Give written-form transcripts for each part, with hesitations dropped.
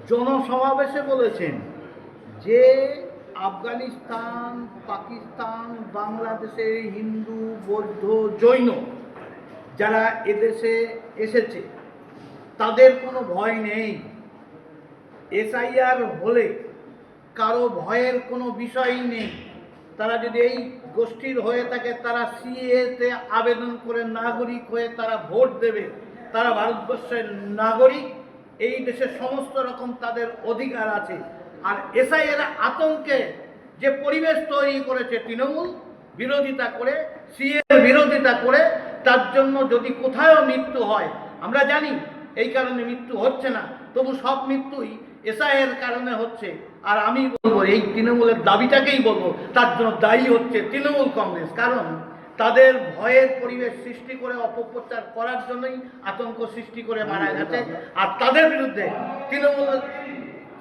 জনসমাবেশে বলেছেন যে আফগানিস্তান, পাকিস্তান, বাংলাদেশের হিন্দু, বৌদ্ধ, জৈন যারা এদেশে এসেছে তাদের কোনো ভয় নেই। এসআইআর হলে কারো ভয়ের কোনো বিষয়ই নেই। তারা যদি এই গোষ্ঠীর হয়ে থাকে তারা সিএতে আবেদন করে নাগরিক হয়ে তারা ভোট দেবে। তারা ভারতবর্ষের নাগরিক, এই দেশের সমস্ত রকম তাদের অধিকার আছে। আর এসআইআর আতঙ্কে যে পরিবেশ তৈরি করেছে তৃণমূল বিরোধিতা করে, সিএর বিরোধিতা করে, তার জন্য যদি কোথাও মৃত্যু হয়, আমরা জানি এই কারণে মৃত্যু হচ্ছে না, তবু সব মৃত্যুই এসআইয়ের কারণে হচ্ছে। আর আমি বলবো এই তৃণমূলের দাবিটাকেই বলবো, তার জন্য দায়ী হচ্ছে তৃণমূল কংগ্রেস। কারণ তাদের ভয়ের পরিবেশ সৃষ্টি করে অপপ্রচার করার জন্যই আতঙ্ক সৃষ্টি করে মারা গেছে। আর তাদের বিরুদ্ধে তৃণমূল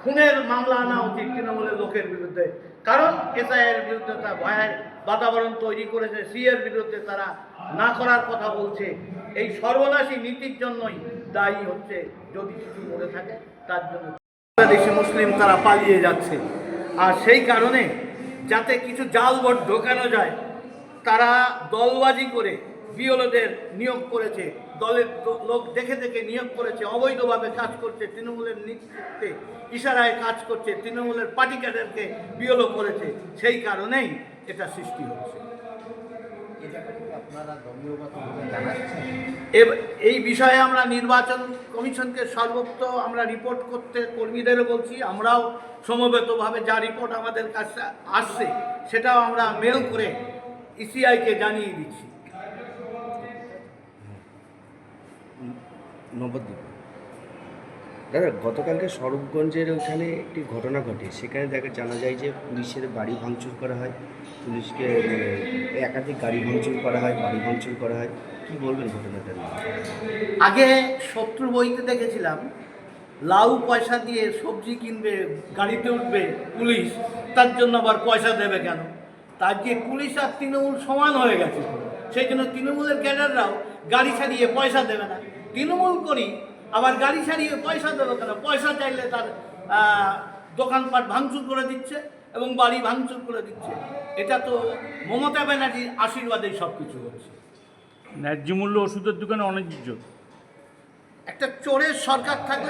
খুনের মামলা আনা উচিত তৃণমূলের লোকের বিরুদ্ধে। কারণ এসআইয়ের বিরুদ্ধে তারা ভয়ের বাতাবরণ তৈরি করেছে, সিএর বিরুদ্ধে তারা না করার কথা বলছে। এই সর্বনাশী নীতির জন্যই দায়ী হচ্ছে। যদি কিছু করে থাকে তার জন্য বাংলাদেশি মুসলিম তারা পালিয়ে যাচ্ছে। আর সেই কারণে যাতে কিছু জাল ভোট ঢোকানো যায়, তারা দলবাজি করে বিএলওদের নিয়োগ করেছে, দলের লোক দেখে দেখে নিয়োগ করেছে, অবৈধভাবে কাজ করছে, তৃণমূলের নেতৃত্বে ইশারায় কাজ করছে, তৃণমূলের পার্টি ক্যাডারকে বিএলও করেছে। সেই কারণেই এটা সৃষ্টি হচ্ছে। এই বিষয়ে আমরা নির্বাচন কমিশনকে সর্বত্র আমরা রিপোর্ট করতে কর্মীদেরও বলছি। আমরাও সমবেতভাবে যা রিপোর্ট আমাদের কাছে আসছে সেটাও আমরা মেল করে ইসিআইকে জানিয়ে দিচ্ছি। নবদ্বীপ দাদা, গতকালকে স্বরূপগঞ্জের ওখানে একটি ঘটনা ঘটে। সেখানে জানা যায় যে পুলিশের বাড়ি ভাঙচুর করা হয়, পুলিশকে একাধিক গাড়ি ভাঙচুর করা হয়, বাড়ি ভাঙচুর করা হয়। কি বলবেন ঘটনাটা নিয়ে? আগে শত্রু বইতে দেখেছিলাম লাউ পয়সা দিয়ে সবজি কিনবে, গাড়িতে উঠবে পুলিশ, তার জন্য আবার পয়সা দেবে কেন? তার যে পুলিশ আর তৃণমূল সমান হয়ে গেছে, সেই জন্য তৃণমূলের ক্যাডাররাও গাড়ি ছাড়িয়ে পয়সা দেবে না। তৃণমূল করি আবার গাড়ি ছাড়িয়ে পয়সা দেবে কেন? পয়সা চাইলে তার দোকানপাট ভাঙচুর করে দিচ্ছে এবং বাড়ি ভাঙচুর করে দিচ্ছে। এটা তো মমতা ব্যানার্জির আশীর্বাদেই সব কিছু হচ্ছে। ন্যায্য মূল্য ওষুধের দোকানে অন্যায্য। একটা চোরের সরকার থাকলে